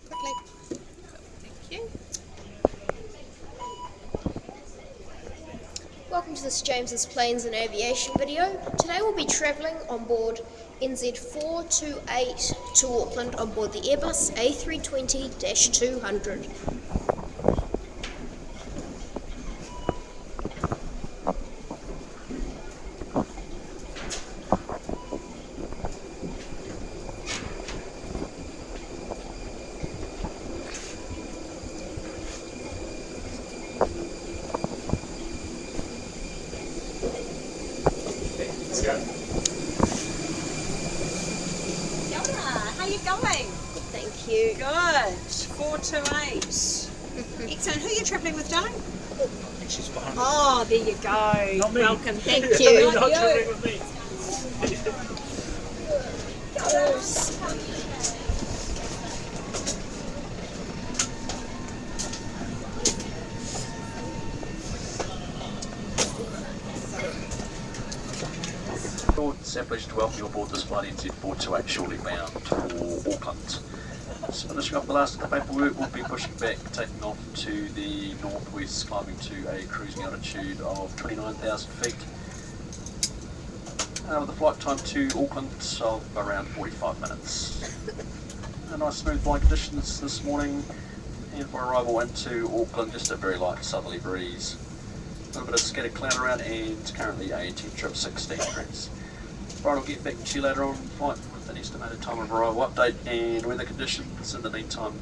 Quickly. Thank you. Welcome to this James's Planes and Aviation video. Today we'll be travelling on board NZ428 to Auckland on board the Airbus A320-200. How you going? Thank you. Good. 428. Excellent. Who are you travelling with, darling? She's behind me. Oh, there you go. Not me. Welcome. Thank You're you. not you. travelling with me. It's our pleasure to welcome you aboard this flight NZ428, shortly bound for Auckland. So finishing off the last of the paperwork, we'll be pushing back, taking off to the northwest, climbing to a cruising altitude of 29,000 feet. With a flight time to Auckland of around 45 minutes. Nice smooth flight conditions this morning, and for arrival into Auckland, just a very light southerly breeze. A little bit of scattered cloud around, and currently a temperature of 16 degrees. Right, I'll get back to you later on in flight with an estimated time of arrival update and weather conditions. In the meantime,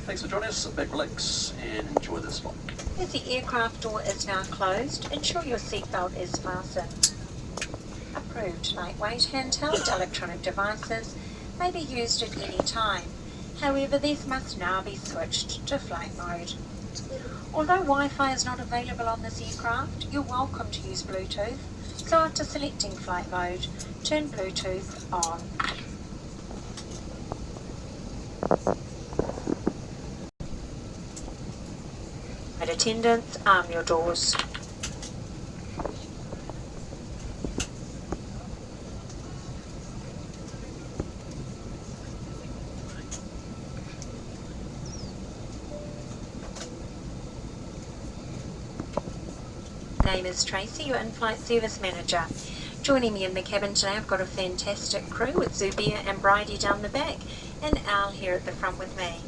thanks for joining us. Sit back, relax, and enjoy this flight. As the aircraft door is now closed, ensure your seatbelt is fastened. Approved lightweight handheld electronic devices may be used at any time. However, these must now be switched to flight mode. Although Wi-Fi is not available on this aircraft, you're welcome to use Bluetooth. So after selecting flight mode, turn Bluetooth on. Flight attendants, arm your doors. My name is Tracy, your in-flight service manager. Joining me in the cabin today, I've got a fantastic crew with Zubia and Bridie down the back and Al here at the front with me.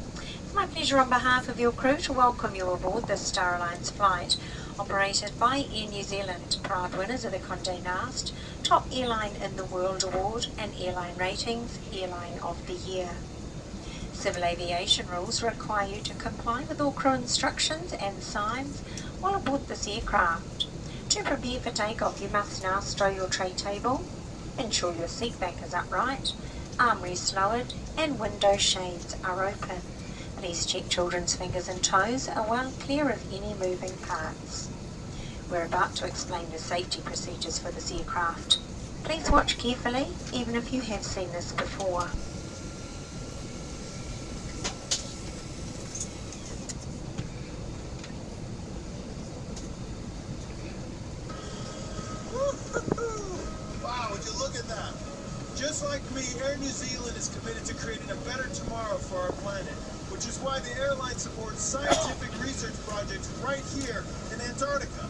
It's my pleasure on behalf of your crew to welcome you aboard this Star Alliance flight, operated by Air New Zealand, proud winners of the Condé Nast Top Airline in the World Award and Airline Ratings Airline of the Year. Civil aviation rules require you to comply with all crew instructions and signs while aboard this aircraft. To prepare for takeoff, you must now stow your tray table, ensure your seat back is upright, armrests lowered, and window shades are open. Please check children's fingers and toes are well clear of any moving parts. We're about to explain the safety procedures for this aircraft. Please watch carefully, even if you have seen this before. Wow, would you look at that? Just like me, Air New Zealand is committed to creating a better tomorrow for our planet, which is why the airline supports scientific research projects right here in Antarctica.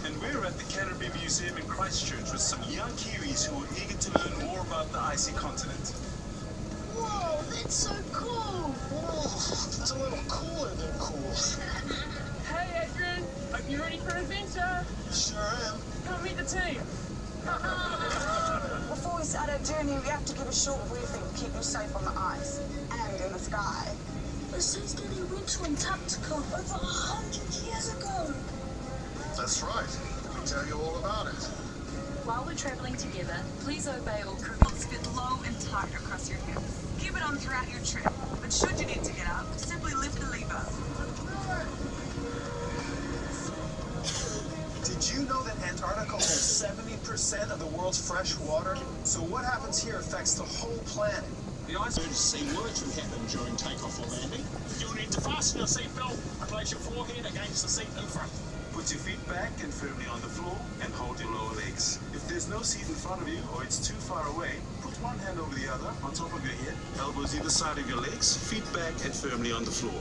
And we're at the Canterbury Museum in Christchurch with some young Kiwis who are eager to learn more about the icy continent. Whoa, that's so cool! Whoa, it's a little cooler than cool. Hey Adrian, hope you're ready for an adventure. Sure am. Come meet the team. Before we start our journey, we have to give a short briefing to keep you safe on the ice and in the sky. It says that they went to Antarctica over 100 years ago. That's right. We'll tell you all about it. While we're traveling together, please obey all crew. Belts fit low and tight across your hips. Keep it on throughout your trip. But should you need to get up, simply lift the lever. Did you know that Antarctica holds 70% of the world's fresh water? So what happens here affects the whole planet. The ice emergency would happen during takeoff or landing. You'll need to fasten your seatbelt and place your forehead against the seat in front. Put your feet back and firmly on the floor and hold your lower legs. If there's no seat in front of you or it's too far away, put one hand hand over the other, on top of your head, elbows either side of your legs, feet back and firmly on the floor.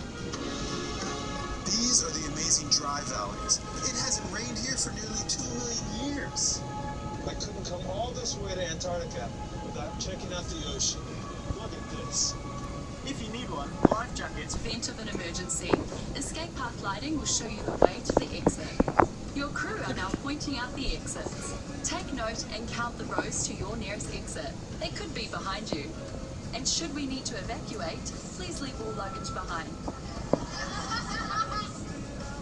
These are the amazing dry valleys. It hasn't rained here for nearly 2 million years. I couldn't come all this way to Antarctica without checking out the ocean. Look at this. If you need one, life jackets. Event of an emergency, escape path lighting will show you the way to the exit. Your crew are now pointing out the exits. Take note and count the rows to your nearest exit. They could be behind you. And should we need to evacuate, please leave all luggage behind.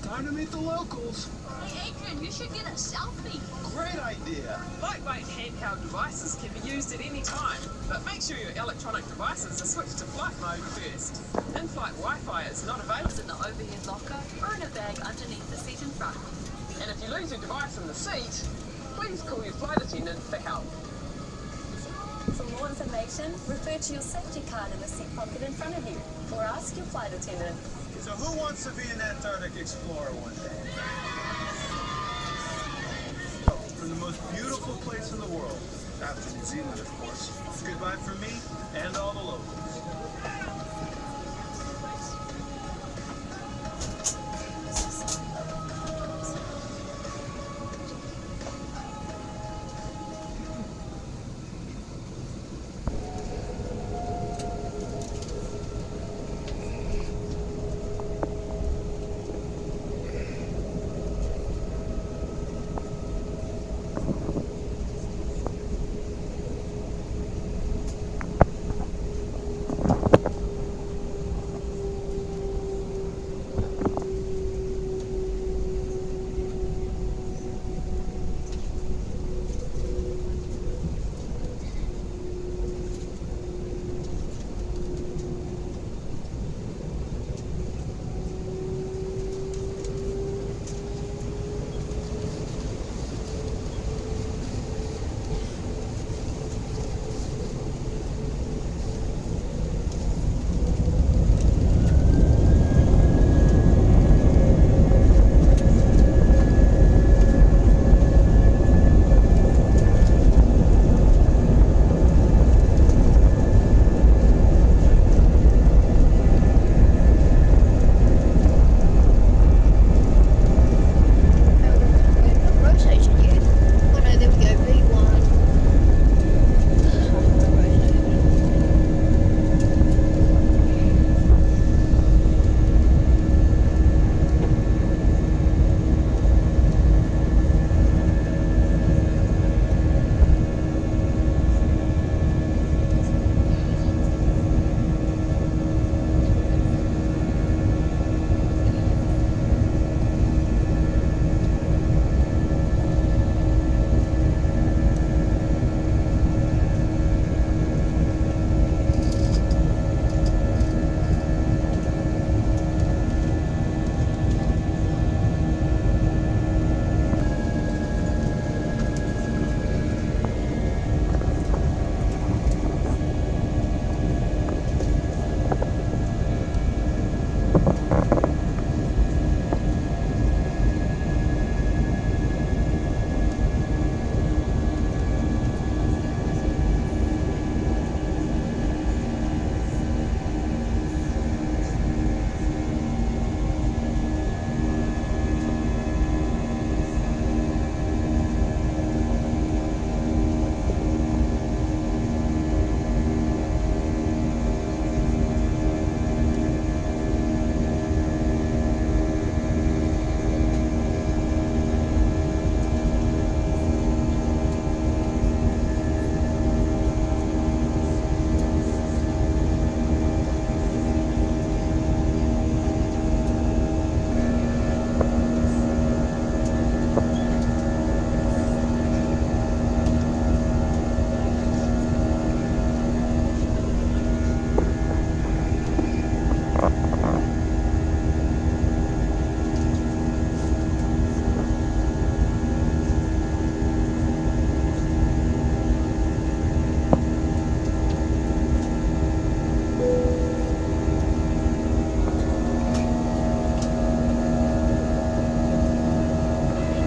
Time to meet the locals. Hey Adrian, you should get a selfie. Great idea. Lightweight handheld devices can be used at any time, but make sure your electronic devices are switched to flight mode first. In-flight Wi-Fi is not available. In the overhead locker or in a bag underneath the seat in front. And if you lose your device in the seat, please call your flight attendant for help. For more information, refer to your safety card in the seat pocket in front of you, or ask your flight attendant. So who wants to be an Antarctic explorer one day? From the most beautiful place in the world, after New Zealand, of course. Goodbye from me and all the locals.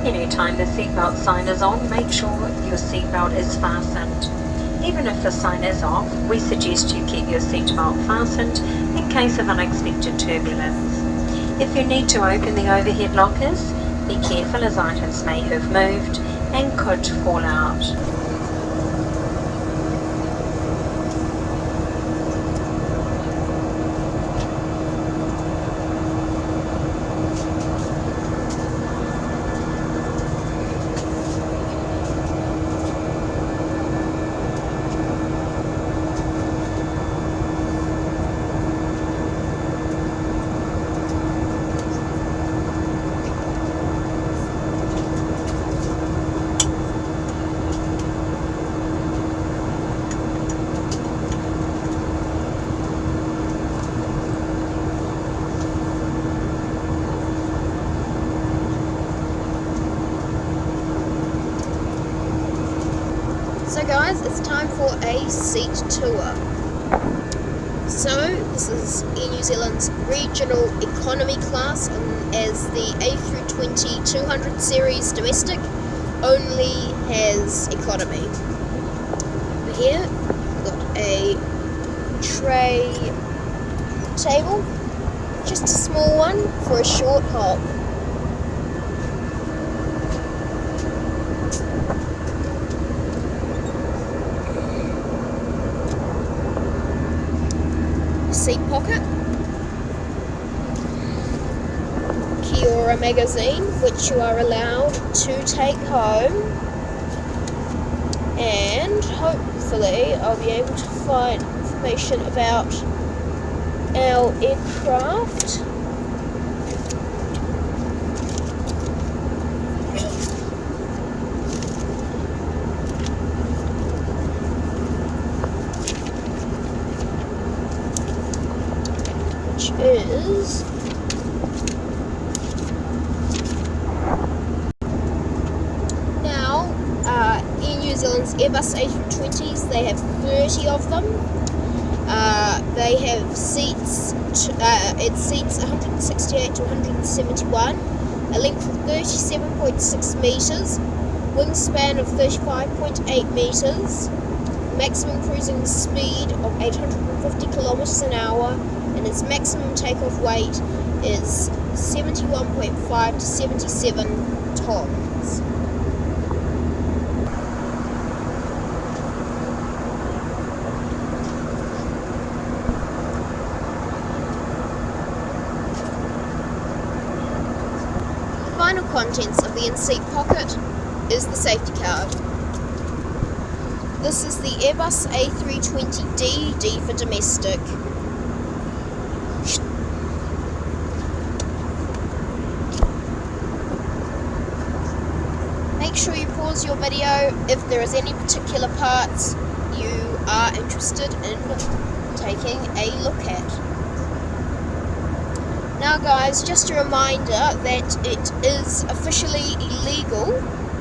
Anytime the seatbelt sign is on, make sure your seatbelt is fastened. Even if the sign is off, we suggest you keep your seatbelt fastened in case of unexpected turbulence. If you need to open the overhead lockers, be careful as items may have moved and could fall out. So guys, it's time for a seat tour. So this is Air New Zealand's regional economy class as the A320-200 series domestic only has economy. Over here we've got a tray table, just a small one for a short hop. Seat pocket, Kiora magazine, which you are allowed to take home, and hopefully I'll be able to find information about our aircraft. Is now Air New Zealand's Airbus A320s, they have 30 of them. They have seats, it seats 168 to 171, a length of 37.6 metres, wingspan of 35.8 metres, maximum cruising speed of 850 kilometres an hour, and its maximum takeoff weight is 71.5 to 77 tons. The final contents of the in-seat pocket is the safety card. This is the Airbus A320-200, D for domestic. Make sure you pause your video if there is any particular parts you are interested in taking a look at. Now guys, just a reminder that it is officially illegal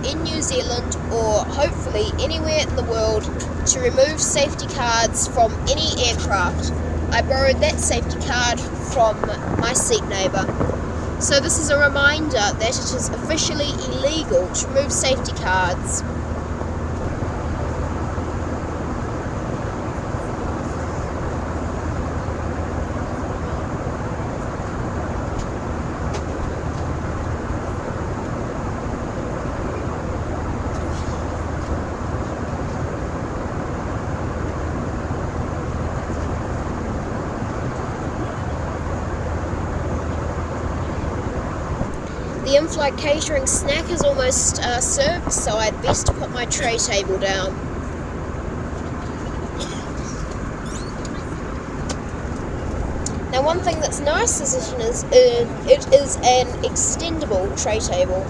in New Zealand or hopefully anywhere in the world to remove safety cards from any aircraft. I borrowed that safety card from my seat neighbour. So this is a reminder that it is officially illegal to remove safety cards. The in-flight catering snack is almost served, so I'd best put my tray table down. Now one thing that's nice is it is an extendable tray table.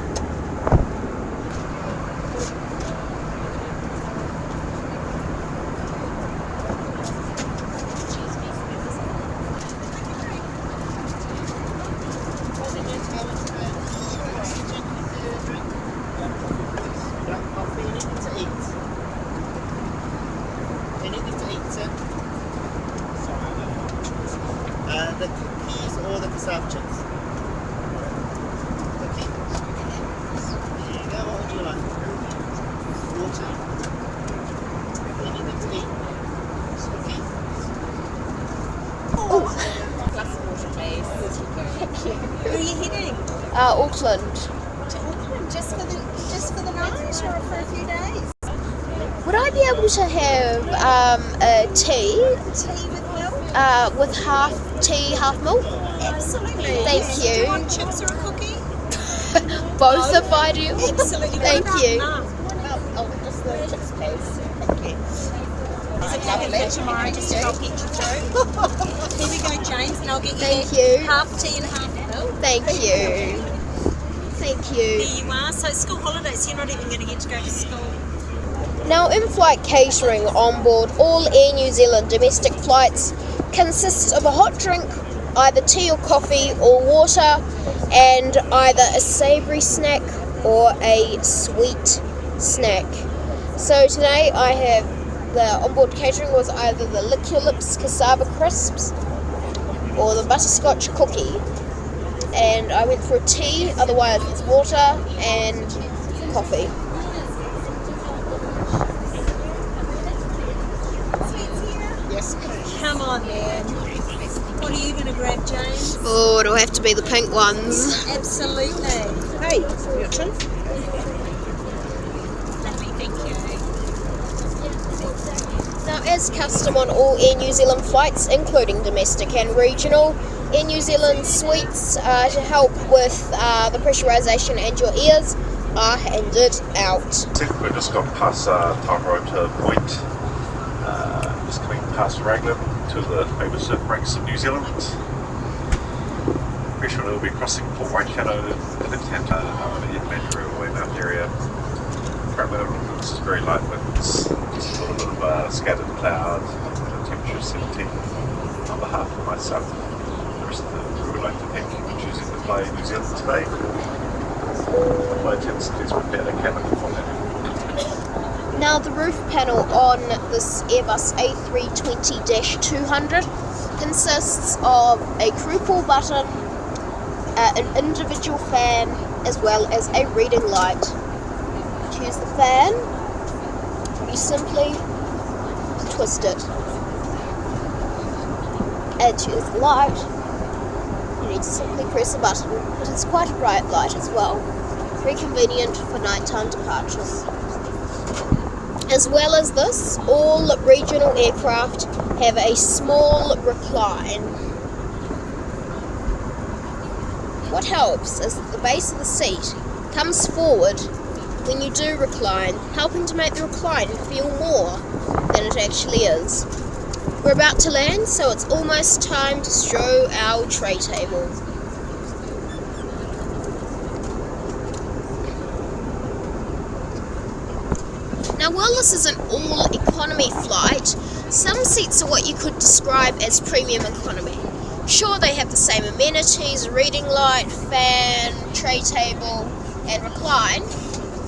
The cookies or the sandwiches? Cookies. There you go, what would you like? Water. Anything to Where are you heading? Auckland. To Auckland, just for the night or for a few days? Would I be able to have a tea Tea with milk? with half tea, half milk? Absolutely. Thank yes. you. Do you want chips or a cookie? Both if I do. Absolutely. Thank What about you. naan? Just the chips, please. Thank you. There's a packet for tomorrow just to help get you through. Here we go, James, and I'll get you, Thank you. half tea and half milk. Thank you. Thank you. There you are. So school holidays, you're not even going to get to go to school. Now, in-flight catering on board all Air New Zealand domestic flights consists of a hot drink, either tea or coffee or water, and either a savoury snack or a sweet snack. So today I have the onboard catering was either the Lick Your Lips cassava crisps or the butterscotch cookie, and I went for a tea, otherwise it's water and coffee. Yes. Come on, man. What are you going to grab, James? Oh, it'll have to be the pink ones. Absolutely. Hey, your turn. Lovely, thank you. Now, as custom on all Air New Zealand flights, including domestic and regional, Air New Zealand suites to help with the pressurisation and your ears are handed out. I think we've just got past Tamarota Point, just coming past Raglan to the oversurf ranks of New Zealand. Pretty sure we'll be crossing Port Waikato, the left-hand over the Atlantic River Mount area. Currently, this is very light winds, just a little bit of scattered clouds, temperature 17 on behalf of myself. The rest of the crew would like to thank you for choosing to fly New Zealand today. My attendants, please prepare the cabin for landing. Now, the roof panel on this Airbus A320-200 consists of a crew call button, an individual fan, as well as a reading light. To choose the fan, you simply twist it. And to choose the light, you need to simply press a button, but it's quite a bright light as well. Very convenient for nighttime departures. As well as this, all regional aircraft have a small recline. What helps is that the base of the seat comes forward when you do recline, helping to make the recline feel more than it actually is. We're about to land, so it's almost time to show our tray table. Now, while this is an all-economy flight, some seats are what you could describe as premium economy. Sure, they have the same amenities, reading light, fan, tray table, and recline,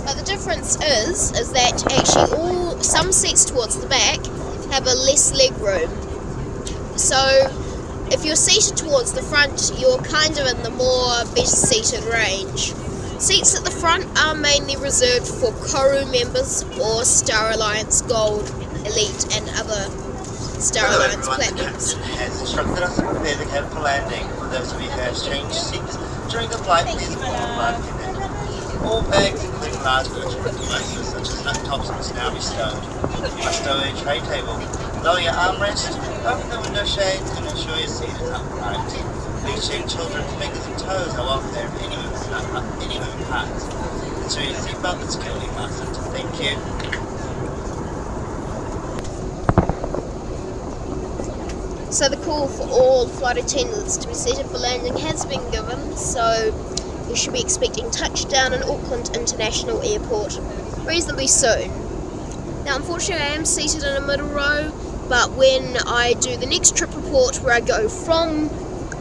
but the difference is that actually some seats towards the back have a less leg room. So, if you're seated towards the front, you're kind of in the more better-seated range. Seats at the front are mainly reserved for Koru members or Star Alliance Gold, Elite and other Star Alliance Platinums. Has instructed us to prepare the cabin for landing. For those of you who have changed seats during the flight, please follow my command. All bags, including large electronic devices such as laptops, must now be stowed. You must stow a tray table. Lower your armrest, open the window shades, and ensure your seat is upright. Please check children's fingers and toes are off there if any moving parts. Ensure your seatbelt is securely fastened. Thank you. So the call for all flight attendants to be seated for landing has been given, so we should be expecting touchdown in Auckland International Airport reasonably soon. Now, unfortunately, I am seated in a middle row, but when I do the next trip report where I go from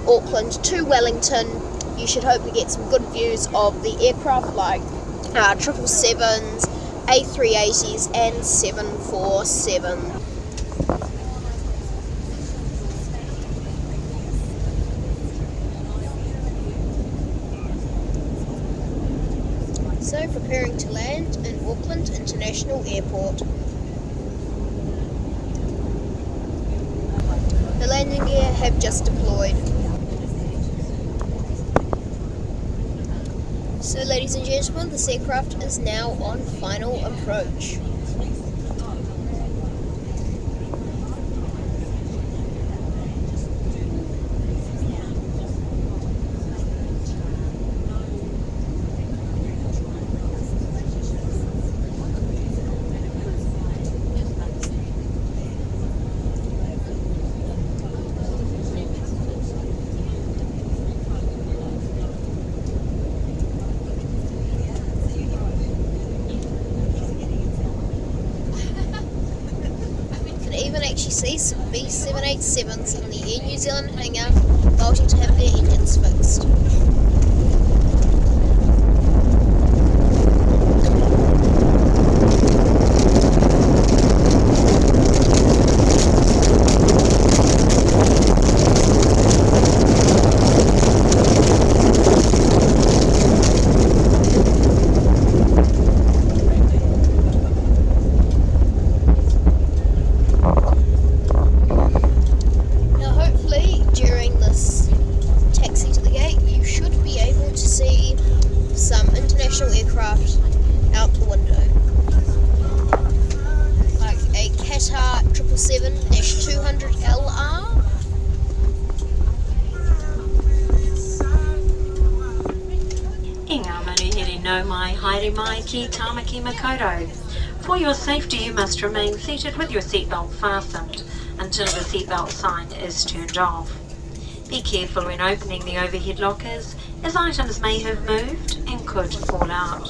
Auckland to Wellington, you should hopefully get some good views of the aircraft like 777s, A380s and 747. So, preparing to land in Auckland International Airport. The landing gear have just deployed. So ladies and gentlemen, this aircraft is now on final approach. Even actually see some B787s in the Air New Zealand hangar waiting to have their engines fixed. Aircraft out the window, like a Qatar 777-200 LR. Inga manuhiri no mai haere mai ki tamaki makoto. For your safety, you must remain seated with your seatbelt fastened until the seatbelt sign is turned off. Be careful when opening the overhead lockers, as items may have moved and could fall out.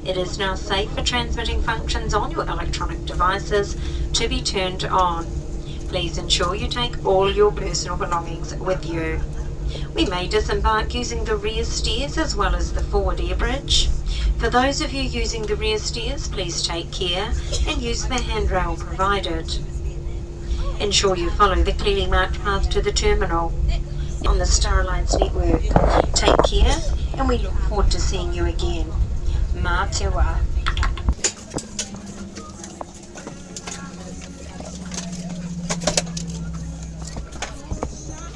It is now safe for transmitting functions on your electronic devices to be turned on. Please ensure you take all your personal belongings with you. We may disembark using the rear stairs as well as the forward air bridge. For those of you using the rear stairs, please take care and use the handrail provided. Ensure you follow the clearly marked path to the terminal on the Star Alliance network. Take care, and we look forward to seeing you again. Mā te wā.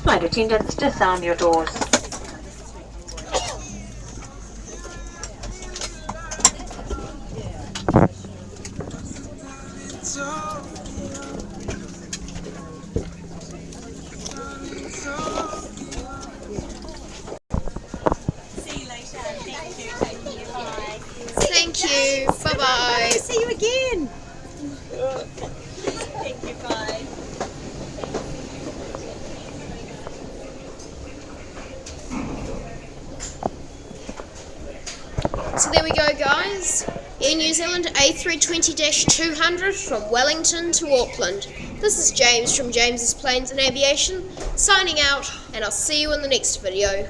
Flight attendants, disarm your doors. Thank you. Bye-bye. See you again. Thank you. Bye. So there we go, guys. Air New Zealand A320-200 from Wellington to Auckland. This is James from James's Planes and Aviation, signing out, and I'll see you in the next video.